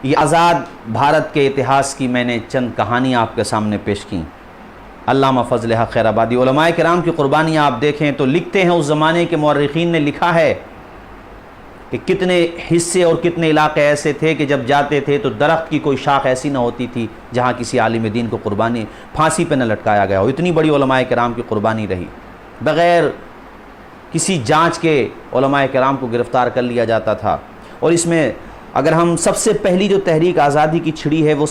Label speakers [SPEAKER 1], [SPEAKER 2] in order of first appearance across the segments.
[SPEAKER 1] یہ آزاد بھارت کے اتہاس کی میں نے چند کہانیاں آپ کے سامنے پیش کیں۔ علامہ فضل حق خیر آبادی، علماء کرام کی قربانیاں آپ دیکھیں تو لکھتے ہیں، اس زمانے کے مورخین نے لکھا ہے کہ کتنے حصے اور کتنے علاقے ایسے تھے کہ جب جاتے تھے تو درخت کی کوئی شاخ ایسی نہ ہوتی تھی جہاں کسی عالم دین کو قربانی پھانسی پہ نہ لٹکایا گیا ہو۔ اتنی بڑی علماء کرام کی قربانی رہی، بغیر کسی جانچ کے علماء کرام کو گرفتار کر لیا جاتا تھا۔ اور اس میں اگر ہم سب سے پہلی جو تحریک آزادی کی چھڑی ہے وہ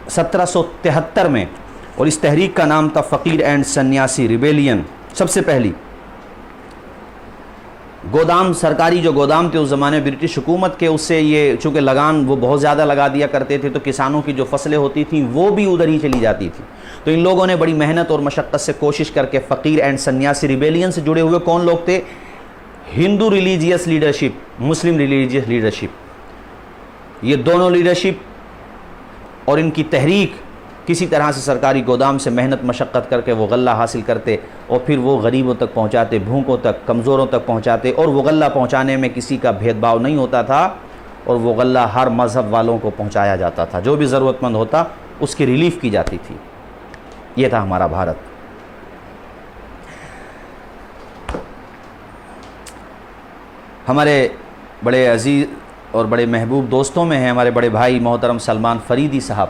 [SPEAKER 1] 1773 میں، اور اس تحریک کا نام تھا فقیر اینڈ سنیاسی ریبیلین۔ سب سے پہلی گودام، سرکاری جو گودام تھے اس زمانے برٹش حکومت کے، اس سے یہ چونکہ لگان وہ بہت زیادہ لگا دیا کرتے تھے تو کسانوں کی جو فصلیں ہوتی تھیں وہ بھی ادھر ہی چلی جاتی تھی۔ تو ان لوگوں نے بڑی محنت اور مشقت سے کوشش کر کے فقیر اینڈ سنیاسی ریبیلین سے جڑے ہوئے کون لوگ تھے؟ ہندو ریلیجیس لیڈرشپ، مسلم ریلیجیس لیڈرشپ، یہ دونوں لیڈرشپ اور ان کی تحریک کسی طرح سے سرکاری گودام سے محنت مشقت کر کے وہ غلہ حاصل کرتے اور پھر وہ غریبوں تک پہنچاتے، بھوکوں تک، کمزوروں تک پہنچاتے، اور وہ غلہ پہنچانے میں کسی کا بھید بھاؤ نہیں ہوتا تھا، اور وہ غلہ ہر مذہب والوں کو پہنچایا جاتا تھا، جو بھی ضرورت مند ہوتا اس کی ریلیف کی جاتی تھی۔ یہ تھا ہمارا بھارت۔ ہمارے بڑے عزیز اور بڑے محبوب دوستوں میں ہیں ہمارے بڑے بھائی محترم سلمان فریدی صاحب،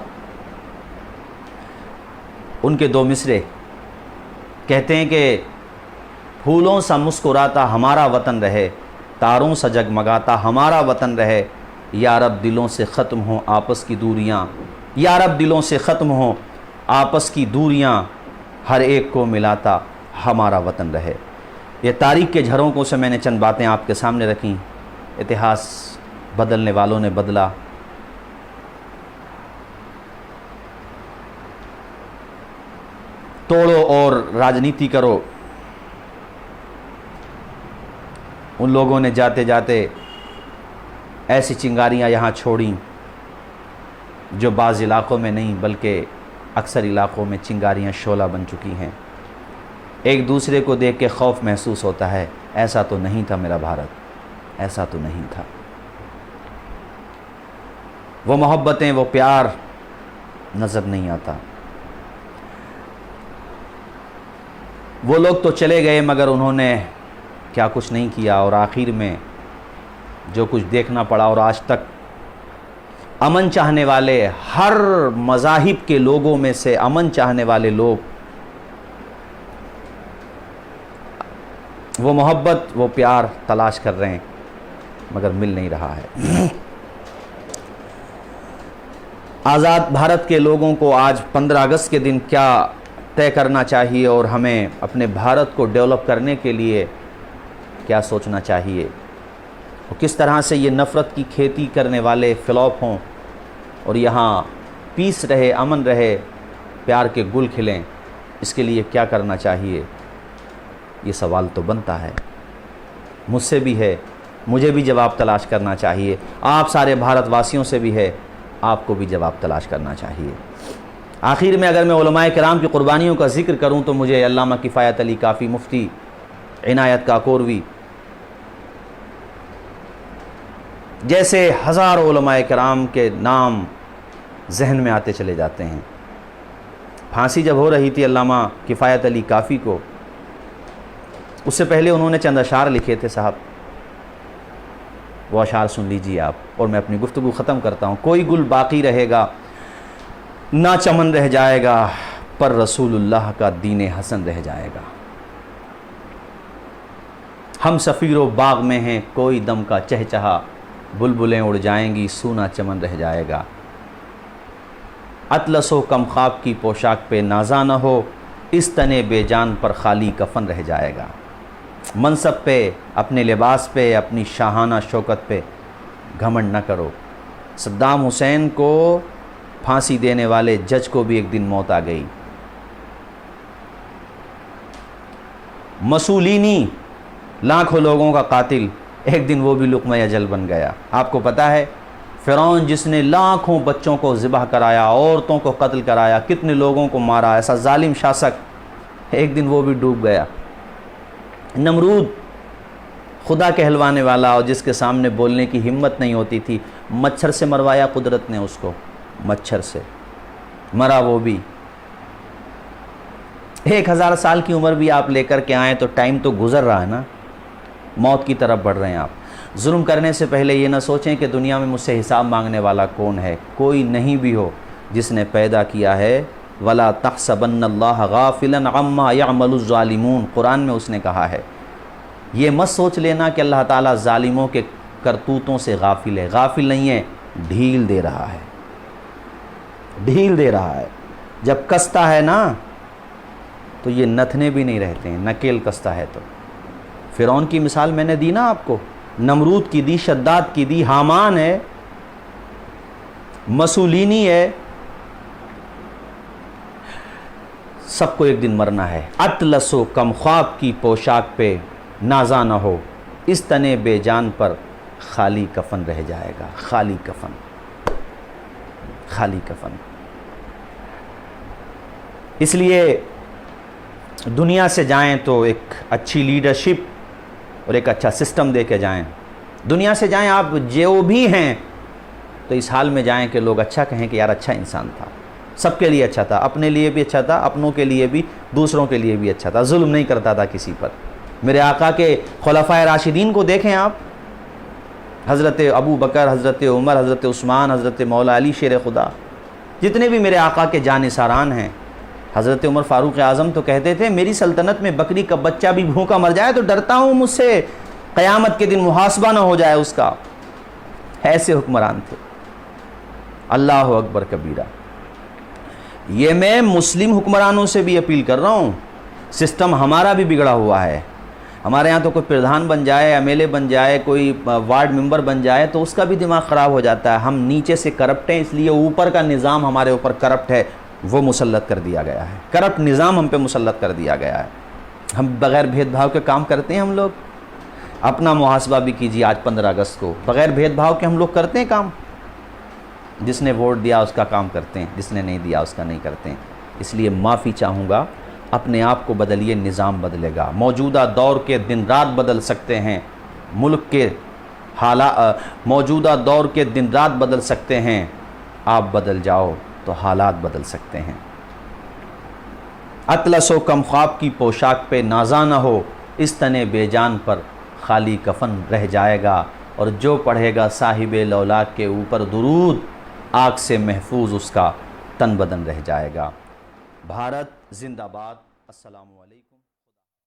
[SPEAKER 1] ان کے دو مصرے کہتے ہیں کہ پھولوں سا مسکراتا ہمارا وطن رہے، تاروں سا جگمگاتا ہمارا وطن رہے، یا رب دلوں سے ختم ہوں آپس کی دوریاں، یا رب دلوں سے ختم ہوں آپس کی دوریاں، ہر ایک کو ملاتا ہمارا وطن رہے۔ یہ تاریخ کے جھرونکوں سے میں نے چند باتیں آپ کے سامنے رکھیں۔ اتہاس بدلنے والوں نے بدلا، توڑو اور راجنیتی کرو، ان لوگوں نے جاتے جاتے ایسی چنگاریاں یہاں چھوڑیں جو بعض علاقوں میں نہیں بلکہ اکثر علاقوں میں چنگاریاں شعلہ بن چکی ہیں۔ ایک دوسرے کو دیکھ کے خوف محسوس ہوتا ہے، ایسا تو نہیں تھا میرا بھارت، ایسا تو نہیں تھا۔ وہ محبتیں، وہ پیار نظر نہیں آتا۔ وہ لوگ تو چلے گئے مگر انہوں نے کیا کچھ نہیں کیا، اور آخر میں جو کچھ دیکھنا پڑا، اور آج تک امن چاہنے والے ہر مذاہب کے لوگوں میں سے امن چاہنے والے لوگ وہ محبت، وہ پیار تلاش کر رہے ہیں مگر مل نہیں رہا ہے۔ آزاد بھارت کے لوگوں کو آج 15 اگست کے دن کیا طے کرنا چاہیے، اور ہمیں اپنے بھارت کو ڈیولپ کرنے کے لیے کیا سوچنا چاہیے، اور کس طرح سے یہ نفرت کی کھیتی کرنے والے فلاپ ہوں اور یہاں پیس رہے، امن رہے، پیار کے گل کھلیں، اس کے لیے کیا کرنا چاہیے؟ یہ سوال تو بنتا ہے، مجھ سے بھی ہے، مجھے بھی جواب تلاش کرنا چاہیے، آپ سارے بھارت واسیوں سے بھی ہے، آپ کو بھی جواب تلاش کرنا چاہیے۔ آخر میں اگر میں علماء کرام کی قربانیوں کا ذکر کروں تو مجھے علامہ کفایت علی کافی، مفتی عنایت کاکوروی جیسے ہزاروں علماء کرام کے نام ذہن میں آتے چلے جاتے ہیں۔ پھانسی جب ہو رہی تھی علامہ کفایت علی کافی کو، اس سے پہلے انہوں نے چند اشعار لکھے تھے صاحب، وہ اشعار سن لیجیے آپ، اور میں اپنی گفتگو ختم کرتا ہوں۔ کوئی گل باقی رہے گا نہ چمن رہ جائے گا، پر رسول اللہ کا دین حسن رہ جائے گا۔ ہم سفیر و باغ میں ہیں کوئی دم کا چہچہا، بلبلیں اڑ جائیں گی سونا چمن رہ جائے گا۔ اطلس و کم خواب کی پوشاک پہ نازا نہ ہو، اس تن بے جان پر خالی کفن رہ جائے گا۔ منصب پہ، اپنے لباس پہ، اپنی شاہانہ شوکت پہ گھمنڈ نہ کرو۔ صدام حسین کو پھانسی دینے والے جج کو بھی ایک دن موت آ گئی۔ مسولینی لاکھوں لوگوں کا قاتل، ایک دن وہ بھی لقمہ اجل بن گیا۔ آپ کو پتہ ہے فرعون جس نے لاکھوں بچوں کو ذبح کرایا، عورتوں کو قتل کرایا، کتنے لوگوں کو مارا، ایسا ظالم شاسک، ایک دن وہ بھی ڈوب گیا۔ نمرود خدا کہلوانے والا اور جس کے سامنے بولنے کی ہمت نہیں ہوتی تھی، مچھر سے مروایا قدرت نے اس کو، مچھر سے مرا وہ بھی۔ 1000 سال کی عمر بھی آپ لے کر کے آئیں تو ٹائم تو گزر رہا ہے نا، موت کی طرف بڑھ رہے ہیں آپ۔ ظلم کرنے سے پہلے یہ نہ سوچیں کہ دنیا میں مجھ سے حساب مانگنے والا کون ہے، کوئی نہیں بھی ہو جس نے پیدا کیا ہے۔ وَلَا تَحْسَبَنَّ اللَّهَ غَافِلًا عَمَّا يَعْمَلُ الظَّالِمُونَ، قرآن میں اس نے کہا ہے، یہ مت سوچ لینا کہ اللہ تعالیٰ ظالموں کے کرتوتوں سے غافل ہے، غافل نہیں ہے، ڈھیل دے رہا ہے، ڈھیل دے رہا ہے۔ جب کستا ہے نا تو یہ نتھنے بھی نہیں رہتے ہیں، نکیل کستا ہے تو۔ فرعون کی مثال میں نے دی نا آپ کو، نمرود کی دی، شداد کی دی، حامان ہے، مسولینی ہے، سب کو ایک دن مرنا ہے۔ اطلس و کم خواب کی پوشاک پہ نازا نہ ہو، اس تنے بے جان پر خالی کفن رہ جائے گا، خالی کفن، خالی کفن۔ اس لیے دنیا سے جائیں تو ایک اچھی لیڈرشپ اور ایک اچھا سسٹم دے کے جائیں۔ دنیا سے جائیں آپ جو بھی ہیں تو اس حال میں جائیں کہ لوگ اچھا کہیں کہ یار اچھا انسان تھا، سب کے لیے اچھا تھا، اپنے لیے بھی اچھا تھا، اپنوں کے لیے بھی، دوسروں کے لیے بھی اچھا تھا، ظلم نہیں کرتا تھا کسی پر۔ میرے آقا کے خلفائے راشدین کو دیکھیں آپ، حضرت ابو بکر، حضرت عمر، حضرت عثمان، حضرت مولا علی شیر خدا، جتنے بھی میرے آقا کے جانثاران ہیں۔ حضرت عمر فاروق اعظم تو کہتے تھے میری سلطنت میں بکری کا بچہ بھی بھوکا مر جائے تو ڈرتا ہوں مجھ سے قیامت کے دن محاسبہ نہ ہو جائے اس کا، ایسے حکمران تھے۔ اللہ اکبر کبیرہ۔ یہ میں مسلم حکمرانوں سے بھی اپیل کر رہا ہوں، سسٹم ہمارا بھی بگڑا ہوا ہے۔ ہمارے ہاں تو کوئی پردھان بن جائے، ایم ایل اے بن جائے، کوئی وارڈ ممبر بن جائے تو اس کا بھی دماغ خراب ہو جاتا ہے۔ ہم نیچے سے کرپٹ ہیں، اس لیے اوپر کا نظام ہمارے اوپر کرپٹ ہے، وہ مسلط کر دیا گیا ہے، کرپٹ نظام ہم پہ مسلط کر دیا گیا ہے۔ ہم بغیر بھید بھاؤ کے کام کرتے ہیں۔ ہم لوگ اپنا محاسبہ بھی کیجیے آج 15 اگست کو، بغیر بھید بھاؤ کے ہم لوگ کرتے ہیں کام؟ جس نے ووٹ دیا اس کا کام کرتے ہیں، جس نے نہیں دیا اس کا نہیں کرتے ہیں۔ اس لیے معافی چاہوں گا، اپنے آپ کو بدلیے، نظام بدلے گا۔ موجودہ دور کے دن رات بدل سکتے ہیں، ملک کے موجودہ دور کے دن رات بدل سکتے ہیں، آپ بدل جاؤ تو حالات بدل سکتے ہیں۔ اطلس و کم خواب کی پوشاک پہ نازا نہ ہو، اس تنے بے جان پر خالی کفن رہ جائے گا، اور جو پڑھے گا صاحب لولاک کے اوپر درود، آگ سے محفوظ اس کا تن بدن رہ جائے گا۔ بھارت زندہ باد۔ السلام علیکم۔